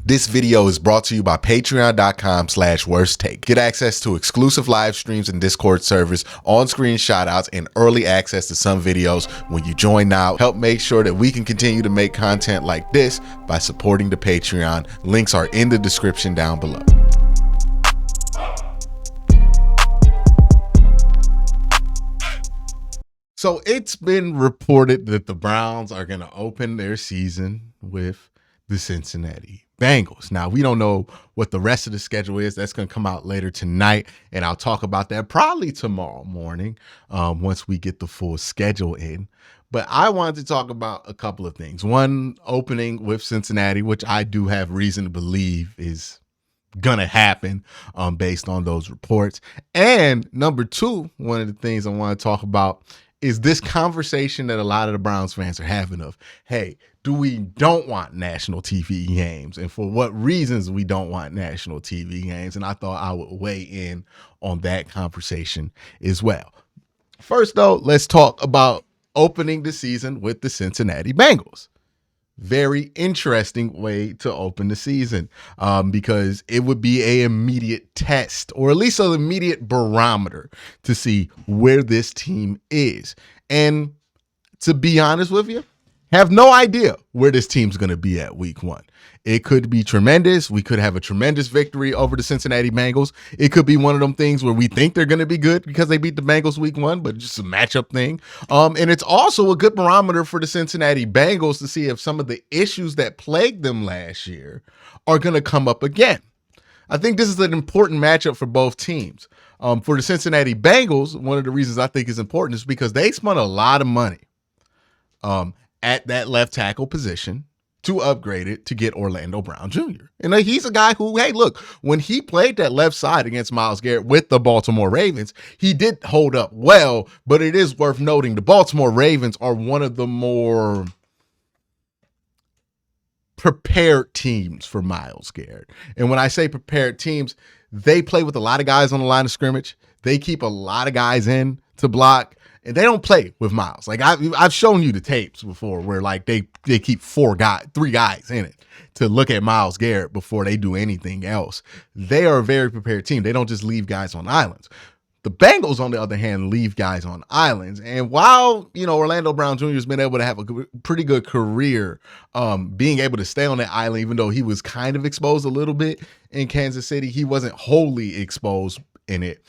This video is brought to you by patreon.com/worsttake. Get access to exclusive live streams and Discord servers, on-screen shoutouts, and early access to some videos when you join now. Help make sure that we can continue to make content like this by supporting the Patreon. Links are in the description down below. So it's been reported that the Browns are going to open their season with the Cincinnati Bengals. Now, we don't know what the rest of the schedule is. That's going to come out later tonight, and I'll talk about that probably tomorrow morning once we get the full schedule in. But I wanted to talk about a couple of things. One, opening with Cincinnati, which I do have reason to believe is going to happen based on those reports. And number two, one of the things I want to talk about is this conversation that a lot of the Browns fans are having of, hey, we don't want national TV games, and for what reasons we don't want national TV games. And I thought I would weigh in on that conversation as well. First, though, let's talk about opening the season with the Cincinnati Bengals. Very interesting way to open the season because it would be an immediate test, or at least an immediate barometer to see where this team is. And to be honest with you, have no idea where this team's going to be at week one. It could be tremendous. We could have a tremendous victory over the Cincinnati Bengals. It could be one of them things where we think they're going to be good because they beat the Bengals week one, but just a matchup thing. And it's also a good barometer for the Cincinnati Bengals to see if some of the issues that plagued them last year are going to come up again. I think this is an important matchup for both teams. For the Cincinnati Bengals, one of the reasons I think is important is because they spent a lot of money at that left tackle position to upgrade it to get Orlando Brown Jr. And he's a guy who, hey, look, when he played that left side against Myles Garrett with the Baltimore Ravens, he did hold up well, but it is worth noting the Baltimore Ravens are one of the more prepared teams for Myles Garrett. And when I say prepared teams, they play with a lot of guys on the line of scrimmage. They keep a lot of guys in to block. And they don't play with Myles. Like I've shown you the tapes before where like they keep three guys in it to look at Myles Garrett before they do anything else. They are a very prepared team. They don't just leave guys on islands. The Bengals, on the other hand, leave guys on islands. And while, Orlando Brown Jr. has been able to have a pretty good career being able to stay on that island, even though he was kind of exposed a little bit in Kansas City, he wasn't wholly exposed in it.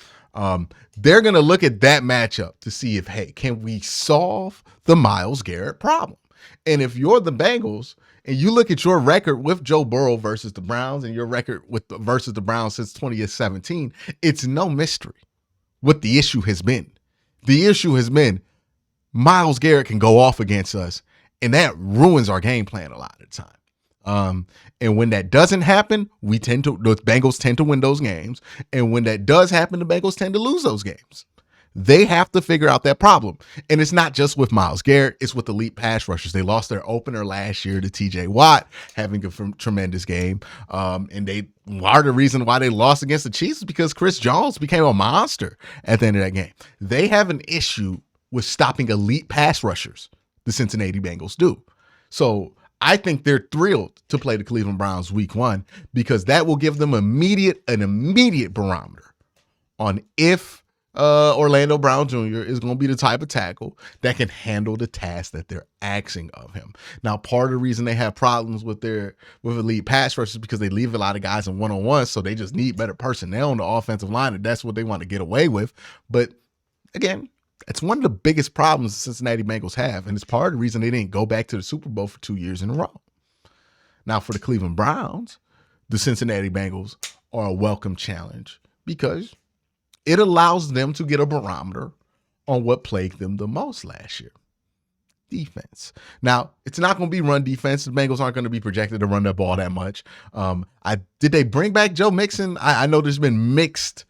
They're going to look at that matchup to see if, hey, can we solve the Myles Garrett problem? And if you're the Bengals and you look at your record with Joe Burrow versus the Browns and your record versus the Browns since 2017, it's no mystery what the issue has been. The issue has been Myles Garrett can go off against us, and that ruins our game plan a lot of the time. And when that doesn't happen, the Bengals tend to win those games. And when that does happen, the Bengals tend to lose those games. They have to figure out that problem. And it's not just with Myles Garrett, it's with elite pass rushers. They lost their opener last year to TJ Watt, having a tremendous game. And they are the reason why they lost against the Chiefs is because Chris Jones became a monster at the end of that game. They have an issue with stopping elite pass rushers. The Cincinnati Bengals do. So I think they're thrilled to play the Cleveland Browns week one because that will give them an immediate barometer on if Orlando Brown Jr. is going to be the type of tackle that can handle the task that they're asking of him. Now, part of the reason they have problems with elite pass rushers is because they leave a lot of guys in one-on-one, so they just need better personnel on the offensive line, and that's what they want to get away with. But again, it's one of the biggest problems the Cincinnati Bengals have, and it's part of the reason they didn't go back to the Super Bowl for 2 years in a row. Now, for the Cleveland Browns, the Cincinnati Bengals are a welcome challenge because it allows them to get a barometer on what plagued them the most last year. Defense. Now, it's not going to be run defense. The Bengals aren't going to be projected to run that ball that much. Did they bring back Joe Mixon? I know there's been mixed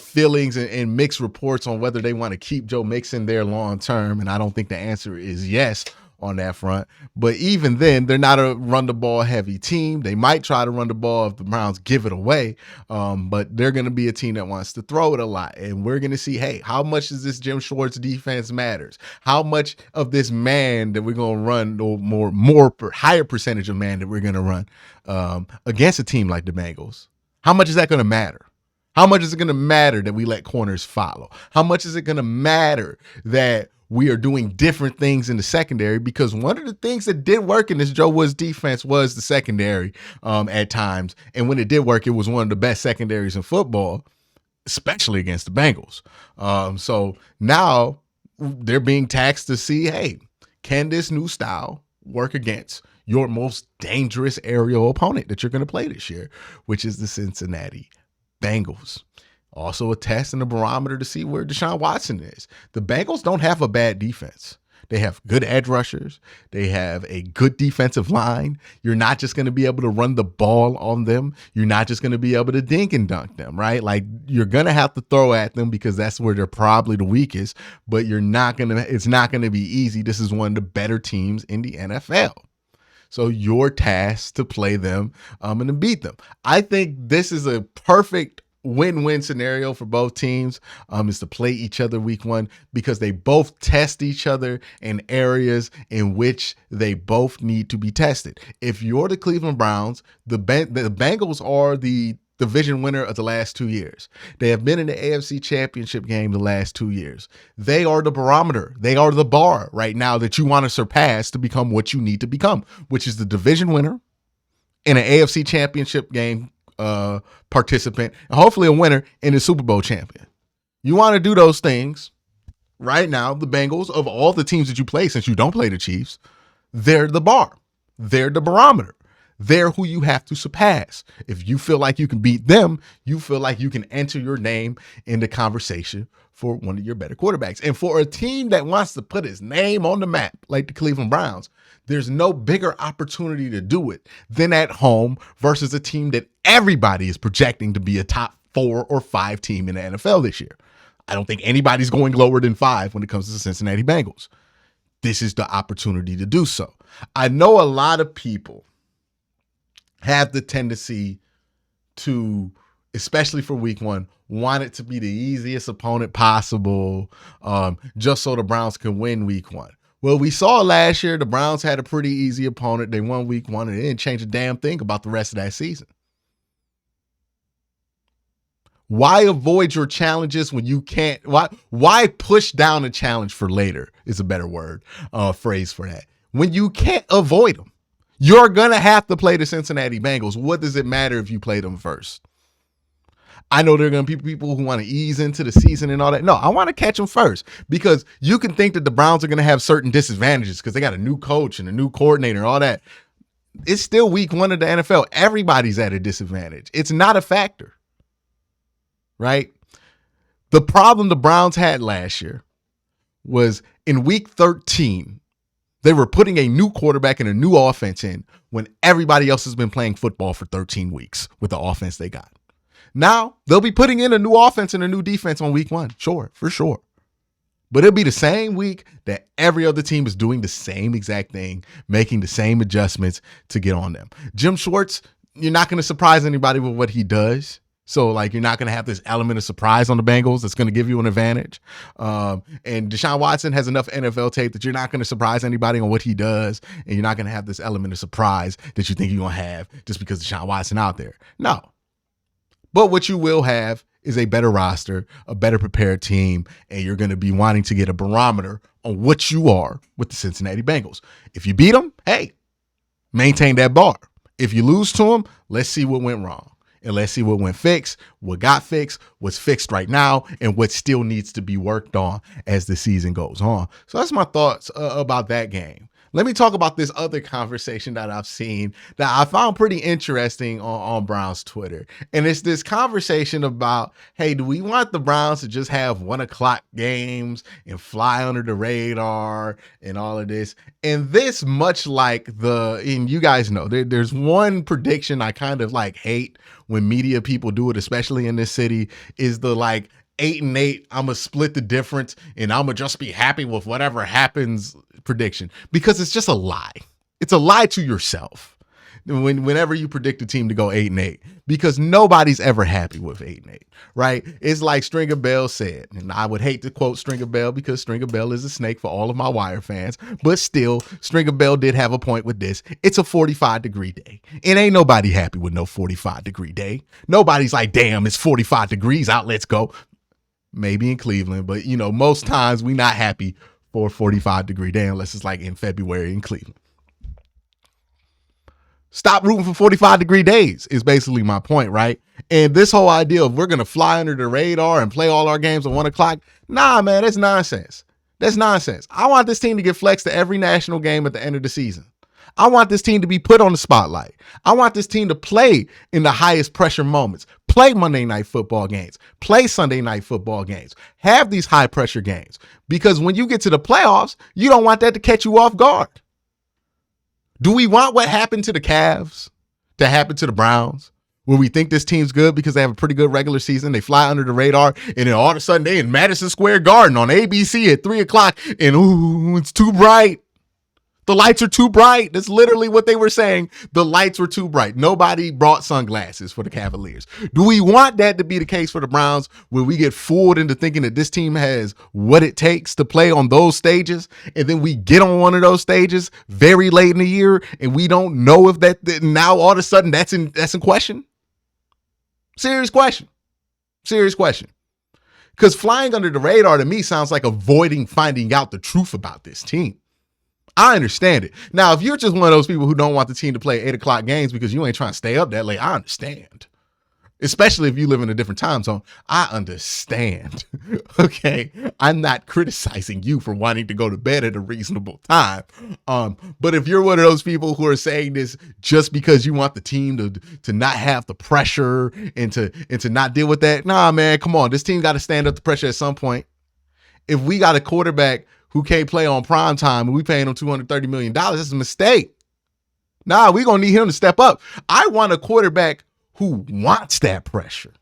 feelings and mixed reports on whether they want to keep Joe Mixon there long term, and I don't think the answer is yes on that front. But even then, they're not a run the ball heavy team. They might try to run the ball if the Browns give it away, but they're going to be a team that wants to throw it a lot. And we're going to see, hey, how much does this Jim Schwartz defense matters? How much of this man that we're going to run, or higher percentage of man that we're going to run against a team like the Bengals? How much is that going to matter? How much is it going to matter that we let corners follow? How much is it going to matter that we are doing different things in the secondary? Because one of the things that did work in this Joe Woods defense was the secondary at times. And when it did work, it was one of the best secondaries in football, especially against the Bengals. So now they're being taxed to see, hey, can this new style work against your most dangerous aerial opponent that you're going to play this year, which is the Cincinnati Bengals? Also a test and a barometer to see where Deshaun Watson is. The Bengals don't have a bad defense. They have good edge rushers. They have a good defensive line. You're not just going to be able to run the ball on them. You're not just going to be able to dink and dunk them, right? Like, you're going to have to throw at them because that's where they're probably the weakest, but it's not going to be easy. This is one of the better teams in the NFL. So you're tasked to play them and to beat them. I think this is a perfect win-win scenario for both teams, is to play each other week one, because they both test each other in areas in which they both need to be tested. If you're the Cleveland Browns, the Bengals are the division winner of the last 2 years. They have been in the AFC Championship game the last 2 years. They are the barometer. They are the bar right now that you want to surpass to become what you need to become, which is the division winner in an AFC Championship game participant, and hopefully a winner in the Super Bowl champion. You want to do those things right now. The Bengals, of all the teams that you play, since you don't play the Chiefs, they're the bar. They're the barometer. They're who you have to surpass. If you feel like you can beat them, you feel like you can enter your name in the conversation for one of your better quarterbacks. And for a team that wants to put its name on the map, like the Cleveland Browns, there's no bigger opportunity to do it than at home versus a team that everybody is projecting to be a top 4 or 5 team in the NFL this year. I don't think anybody's going lower than 5 when it comes to the Cincinnati Bengals. This is the opportunity to do so. I know a lot of people have the tendency to, especially for week one, want it to be the easiest opponent possible, just so the Browns can win week one. Well, we saw last year the Browns had a pretty easy opponent. They won week one, and it didn't change a damn thing about the rest of that season. Why avoid your challenges when you can't? Why push down a challenge for later is a better phrase for that. When you can't avoid them, you're going to have to play the Cincinnati Bengals. What does it matter if you play them first? I know there are going to be people who want to ease into the season and all that. No, I want to catch them first, because you can think that the Browns are going to have certain disadvantages because they got a new coach and a new coordinator and all that. It's still week one of the NFL. Everybody's at a disadvantage. It's not a factor, right? The problem the Browns had last year was in week 13, they were putting a new quarterback and a new offense in when everybody else has been playing football for 13 weeks with the offense they got. Now, they'll be putting in a new offense and a new defense on week one. Sure, for sure. But it'll be the same week that every other team is doing the same exact thing, making the same adjustments to get on them. Jim Schwartz, you're not going to surprise anybody with what he does. So, like, you're not going to have this element of surprise on the Bengals that's going to give you an advantage. And Deshaun Watson has enough NFL tape that you're not going to surprise anybody on what he does. And you're not going to have this element of surprise that you think you're going to have just because Deshaun Watson out there. No. But what you will have is a better roster, a better prepared team, and you're going to be wanting to get a barometer on what you are with the Cincinnati Bengals. If you beat them, hey, maintain that bar. If you lose to them, let's see what went wrong. And let's see what went fixed, what got fixed, what's fixed right now, and what still needs to be worked on as the season goes on. So that's my thoughts about that game. Let me talk about this other conversation that I've seen that I found pretty interesting on Browns Twitter. And it's this conversation about, hey, do we want the Browns to just have 1:00 games and fly under the radar and all of this? And this, much like and you guys know, there's one prediction I kind of like hate when media people do it, especially in this city, is the like 8-8, I'm gonna split the difference and I'm gonna just be happy with whatever happens prediction, because it's just a lie. It's a lie to yourself whenever you predict a team to go 8-8, because nobody's ever happy with 8-8, right? It's like Stringer Bell said, and I would hate to quote Stringer Bell because Stringer Bell is a snake for all of my Wire fans, but still, Stringer Bell did have a point with this. It's a 45-degree day. It ain't nobody happy with no 45-degree day. Nobody's like, damn, it's 45 degrees out, let's go. Maybe in Cleveland, but most times we not happy for a 45-degree day unless it's like in February in Cleveland. Stop rooting for 45-degree days is basically my point, right? And this whole idea of we're going to fly under the radar and play all our games at 1 o'clock, nah, man, that's nonsense. That's nonsense. I want this team to get flexed to every national game at the end of the season. I want this team to be put on the spotlight. I want this team to play in the highest pressure moments, play Monday night football games, play Sunday night football games, have these high pressure games. Because when you get to the playoffs, you don't want that to catch you off guard. Do we want what happened to the Cavs to happen to the Browns, where we think this team's good because they have a pretty good regular season, they fly under the radar, and then all of a sudden they in Madison Square Garden on ABC at 3 o'clock, and ooh, it's too bright. The lights are too bright. That's literally what they were saying. The lights were too bright. Nobody brought sunglasses for the Cavaliers. Do we want that to be the case for the Browns, where we get fooled into thinking that this team has what it takes to play on those stages, and then we get on one of those stages very late in the year and we don't know if that now all of a sudden that's in question? Serious question. Serious question. Because flying under the radar to me sounds like avoiding finding out the truth about this team. I understand it. Now, if you're just one of those people who don't want the team to play 8 o'clock games because you ain't trying to stay up that late, I understand. Especially if you live in a different time zone. I understand. Okay. I'm not criticizing you for wanting to go to bed at a reasonable time. But if you're one of those people who are saying this just because you want the team to not have the pressure and to not deal with that, nah, man, come on. This team got to stand up to pressure at some point. If we got a quarterback who can't play on prime time and we paying him $230 million, that's a mistake. Nah, we going to need him to step up. I want a quarterback who wants that pressure,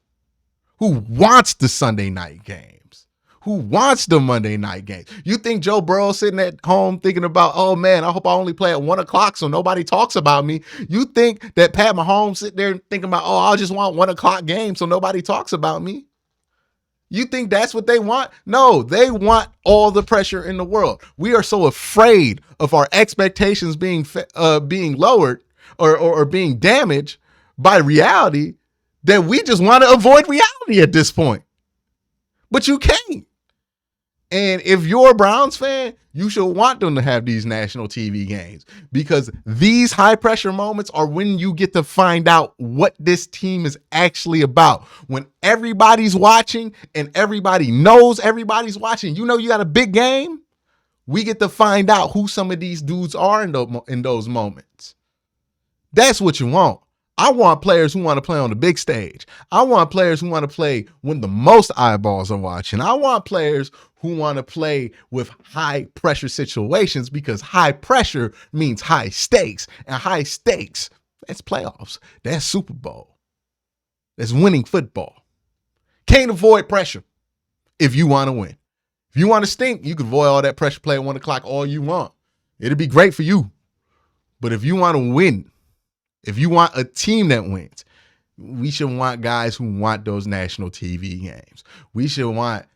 who wants the Sunday night games, who wants the Monday night games. You think Joe Burrow sitting at home thinking about, oh man, I hope I only play at 1 o'clock so nobody talks about me. You think that Pat Mahomes sitting there thinking about, oh, I just want 1 o'clock game so nobody talks about me? You think that's what they want? No, they want all the pressure in the world. We are so afraid of our expectations being lowered or being damaged by reality that we just want to avoid reality at this point. But you can't. And if you're a Browns fan, you should want them to have these national TV games, because these high pressure moments are when you get to find out what this team is actually about. When everybody's watching and everybody knows everybody's watching, you got a big game. We get to find out who some of these dudes are in those moments. That's what you want. I want players who want to play on the big stage. I want players who want to play when the most eyeballs are watching. I want players who want to play with high pressure situations, because high pressure means high stakes, and high stakes, that's playoffs. That's Super Bowl. That's winning football. Can't avoid pressure if you want to win. If you want to stink, you can avoid all that pressure play at 1 o'clock all you want. It'll be great for you. But if you want to win, if you want a team that wins, we should want guys who want those national TV games. We should want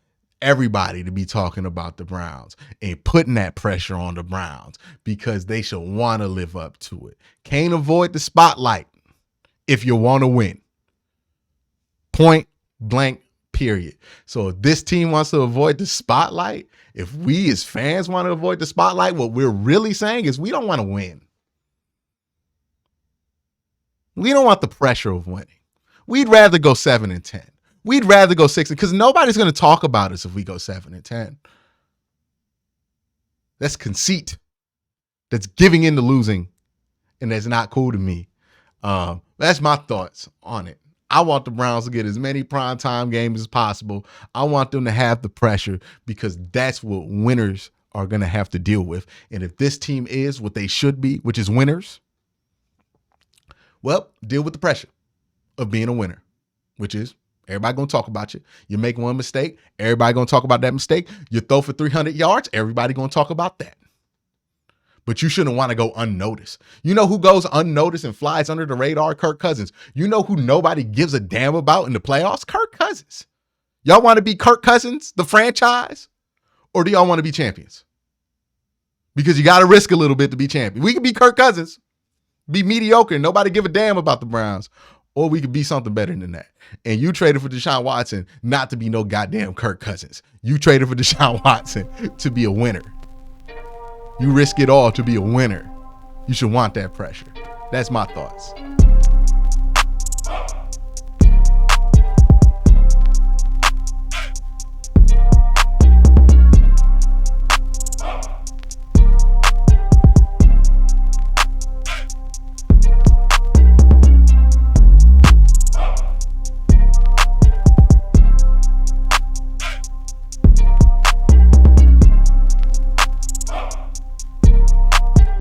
everybody to be talking about the Browns and putting that pressure on the Browns, because they should want to live up to it. Can't avoid the spotlight if you want to win. Point blank, period. So if this team wants to avoid the spotlight, if we as fans want to avoid the spotlight, what we're really saying is we don't want to win. We don't want the pressure of winning. We'd rather go 7-10. We'd rather go 6, because nobody's going to talk about us if we go 7-10. That's conceit. That's giving in to losing, and that's not cool to me. That's my thoughts on it. I want the Browns to get as many primetime games as possible. I want them to have the pressure, because that's what winners are going to have to deal with. And if this team is what they should be, which is winners, well, deal with the pressure of being a winner, which is Everybody gonna talk about you. You make one mistake, everybody gonna talk about that mistake. You throw for 300 yards, everybody gonna talk about that. But you shouldn't want to go unnoticed. You know who goes unnoticed and flies under the radar? Kirk Cousins. You know who nobody gives a damn about in the playoffs? Kirk Cousins. Y'all want to be Kirk Cousins, the franchise? Or do y'all want to be champions? Because you got to risk a little bit to be champion. We could be Kirk Cousins, be mediocre, and nobody give a damn about the Browns. Or we could be something better than that. And you traded for Deshaun Watson not to be no goddamn Kirk Cousins. You traded for Deshaun Watson to be a winner. You risk it all to be a winner. You should want that pressure. That's my thoughts.